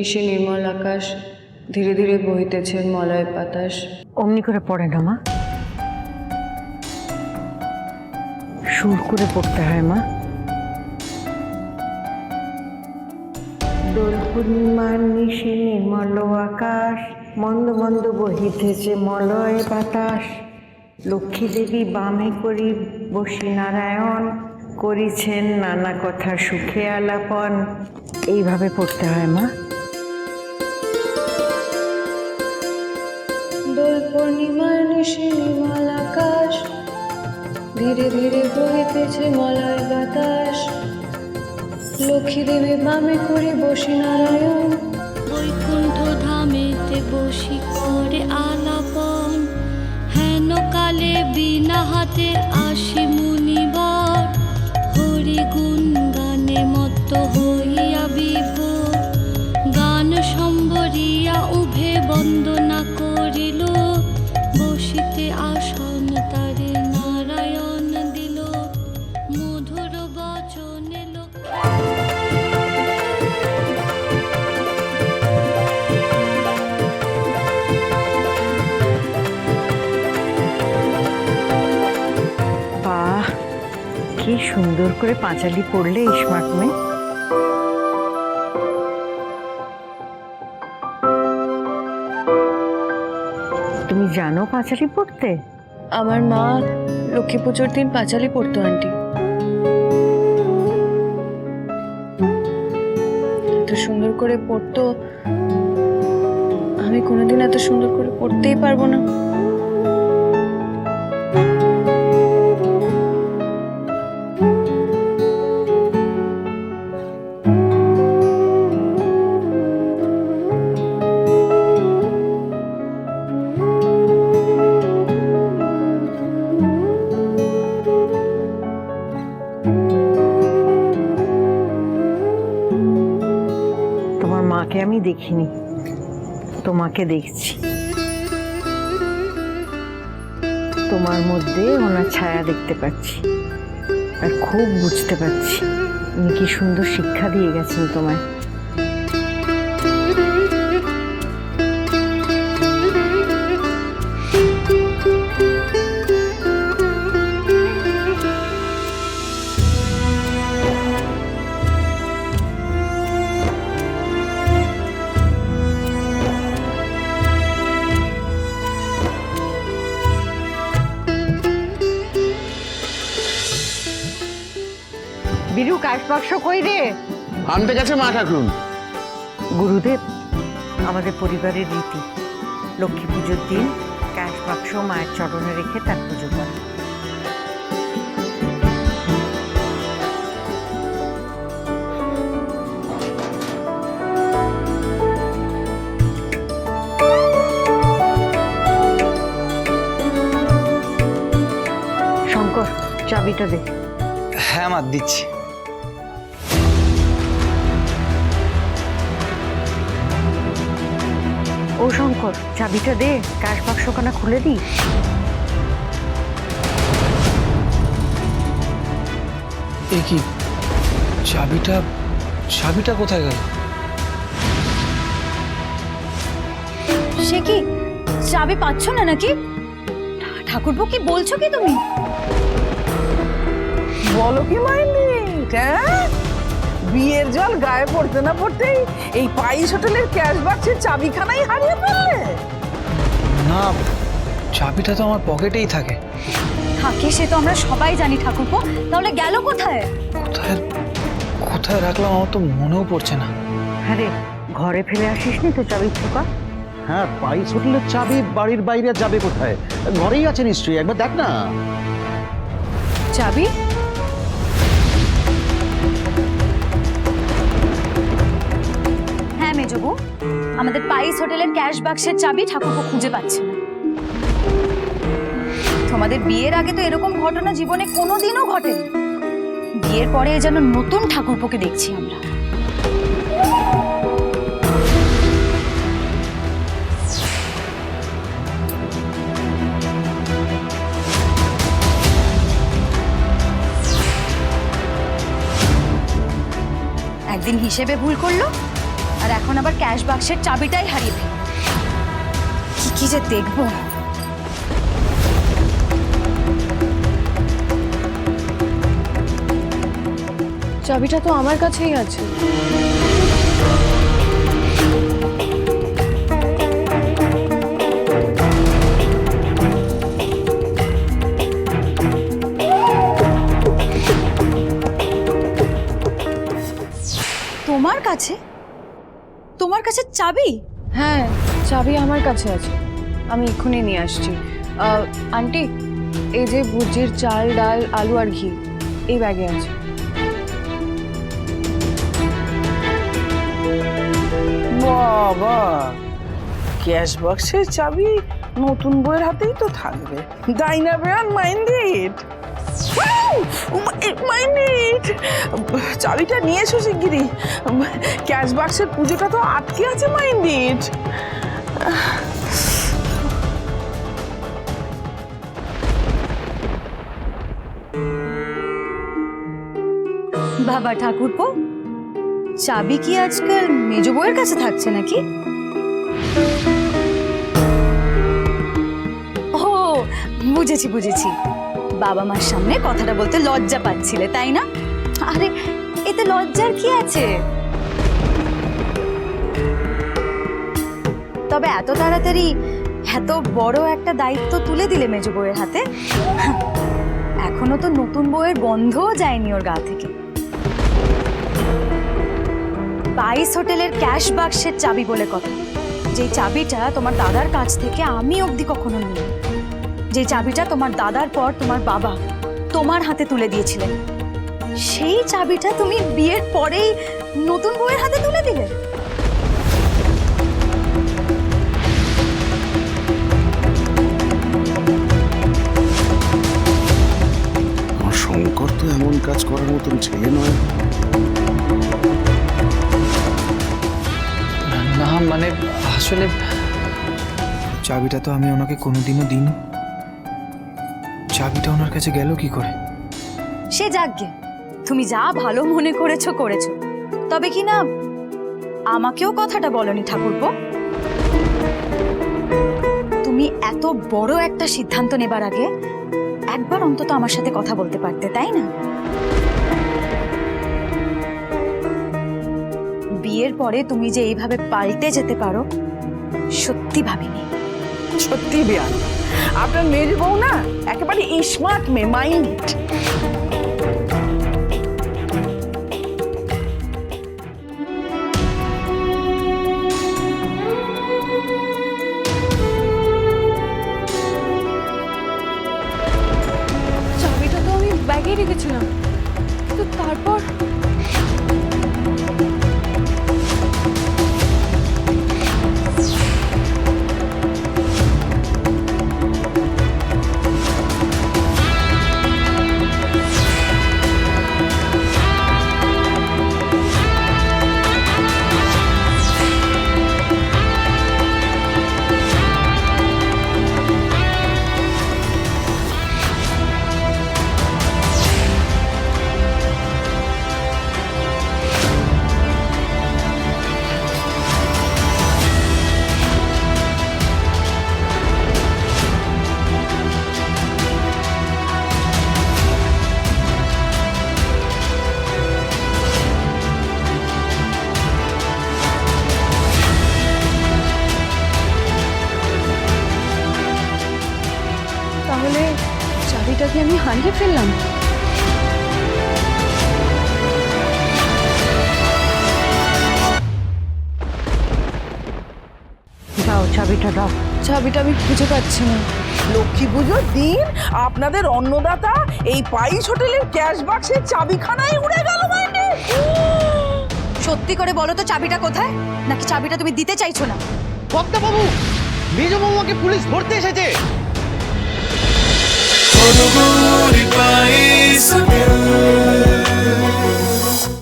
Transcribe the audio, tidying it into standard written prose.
নিশি নির্মল আকাশ, ধীরে ধীরে বহিতেছে মলয় বাতাস। অমনি করে পড়ে না মা, সুর করে পড়তে হয় মা। দোল পূর্ণিমার নিশি নির্মল আকাশ, মন্দ মন্দ বহিতেছে মলয় বাতাস। লক্ষ্মী দেবী বামে করি বসি নারায়ণ, করিছেন নানা কথা সুখে আলাপন। এইভাবে পড়তে হয় মা। দোল পূর্ণিমার নিশি নির্মল আকাশ, ধীরে ধীরে বহিতেছে মলয় বাতাস। লক্ষ্মী দেবী বামে করে বসি নারায়ণ, বৈকুণ্ঠ ধামেতে বসি করে আলাপন। হেন কালে বিনা হাতে আসি মুনিবর, হরি গুণ গানে মত্ত হইয়া বিভোর। গান সম্বরিয়া উভে বন্দনা করিল, বসিতে আসন তারে নারায়ণ দিল। মধুর বচনে বাহ, কি সুন্দর করে পাঁচালি পড়লে স্মার্ট মেয়ে। তুমি জানো পাঁচালি পড়তে? আমার মা লক্ষ্মী পুজোর দিন পাঁচালি পড়তো আন্টি। এত সুন্দর করে পড়তো, আমি কোনোদিন এত সুন্দর করে পড়তেই পারবো না। তোমার মাকে আমি দেখিনি, তোমাকে দেখছি। তোমার মধ্যে ওনার ছায়া দেখতে পাচ্ছি, আর খুব বুঝতে পারছি উনি কি সুন্দর শিক্ষা দিয়ে গেছেন তোমায়। বিরু, কাশ বাক্স কই রে? আনতে গেছে মা ঠাকুরুন। গুরুদেব, আমাদের পরিবারের রীতি লক্ষ্মী পুজোর দিন ক্যাশ বাক্স মায়ের চরণে রেখে তার পুজো করে। শঙ্কর, চাবিটা দে। হ্যাঁ মা, দিচ্ছি। ও শঙ্কর, চাবিটা দে, ক্যাশ বাক্সখানা খুলে দিই। এ কি, চাবিটা চাবিটা কোথায় গেল? সে কি, চাবি পাচ্ছ না নাকি? ঠাকুরপো, কি বলছো কি তুমি? বলো কি মাইনি, হ্যাঁ? বিয়ের জল গায়ে পড়তে না পড়তেই এই পাইস হোটেলের ক্যাশ বাক্সের চাবিখানাই হারিয়ে ফেললে? না, চাবিটা তো আমার পকেটেই থাকে। থাকে সে তো আমরা সবাই জানি ঠাকুরপো, তাহলে গেল কোথায়? কোথায় কোথায় রাখলাম আমার তো মনেও পড়ছে না। হ্যাঁ রে, ঘরে ফেলে আসিসনি তো চাবির ঠোকা? হ্যাঁ, পাইস হোটেলের চাবি বাড়ির বাইরে যাবে কোথায়? ঘরেই আছে নিশ্চয়ই, একবার দেখ না। চাবি? হ্যাঁ মেজবু, আমাদের পাইস হোটেলের ক্যাশ বাক্সের চাবি ঠাকুরপো খুঁজে পাচ্ছে না। তোমাদের বিয়ের আগে তো এরকম ঘটনা জীবনে কোনোদিনও ঘটেনি। বিয়ের পরে যেন নতুন ঠাকুরপোকে দেখছি আমরা। একদিন হিসেবে ভুল করলো, আর এখন আবার ক্যাশ বাক্সের চাবিটাই হারিয়ে ফেলি। কি কি যে দেখবো। চাবিটা তো আমার কাছেই আছে। তোমার কাছে? তোমার কাছে চাবি? হ্যাঁ, চাবি আমার কাছে আছে, আমি এক্ষুনি নিয়ে আসছি। আন্টি, এই যে ভুজির চাল, ডাল, আলু আর ঘি এই ব্যাগে আছে। বাবা, ক্যাশ বক্সের চাবি নতুন বইয়ের হাতেই তো থাকবে। ডাইনা বেয়ান মাইন্ডেড, মাইন্ডেড। চাবিটা নিয়ে এসো শিগগিরি, ক্যাশ বক্সের পুজোটা তো আটকে আছে। মাইন্ডেড। বাবা ঠাকুরপো, চাবি কি আজকাল মেজ বউয়ের কাছে থাকছে নাকি? ও বুঝেছি বুঝেছি, বাবা মার সামনে কথাটা বলতে লজ্জা পাচ্ছিলে তাই না? আরে এতে লজ্জার কি আছে? তবে এত তাড়াতাড়ি এত বড় একটা দায়িত্ব তুলে দিলে মেজ বউয়ের হাতে, এখনো তো নতুন বউয়ের গন্ধও যায়নি ওর গা থেকে। 22 হোটেলের ক্যাশ বাক্সের চাবি বলে কথা, যে চাবিটা তোমার দাদার কাছ থেকে আমি অবধি কখনো নিই, যে চাবিটা তোমার দাদার পর তোমার বাবা তোমার হাতে তুলে দিয়েছিলেন, সেই চাবিটা তুমি বিয়ের পরেই নতুন বউয়ের হাতে তুলে দিলে। আমার শঙ্কর তো এমন কাজ করার মতন ছেলে নয়। না মানে আসলে চাবিটা তো আমি ওনাকে কোনোদিনও দিইনি। চাবিটা ওনার কাছে গেল কি করে? সে যাকগে, তুমি যা ভালো মনে করেছো করেছো, তবে কি না আমাকেও কথাটা বলনি ঠাকুরপো? তুমি এত বড় একটা সিদ্ধান্ত নেবার আগে একবার অন্তত আমার সাথে কথা বলতে পারতে, তাই না? বিয়ের পরে তুমি যে এইভাবে পাল্টে যেতে পারো সত্যি ভাবিনি। সত্যি বেয়ান, আপনার মেয়ের বউ না একেবারে স্মার্ট মেয়ে, মাইন্ডেড। চাবিটা তো আমি ব্যাগেই রেখেছিলাম, তো তারপর তাহলে চাবিটা কি আমি হারিয়ে ফেললাম? দাও চাবিটা দাও। চাবিটা আমি খুঁজে পাচ্ছি না। লক্ষ্মী পুজোর দিন আপনাদের অন্নদাতা এই 22 হোটেলের ক্যাশ বাক্সের চাবিখানায় উড়ে গেল। মাইন্ডেড। সত্যি করে বলো তো চাবিটা কোথায়, নাকি চাবিটা তুমি দিতে চাইছো না? বক্তা বাবু, মেজ বৌমাকে পুলিশ ধরতে এসেছে। Todo mundo e país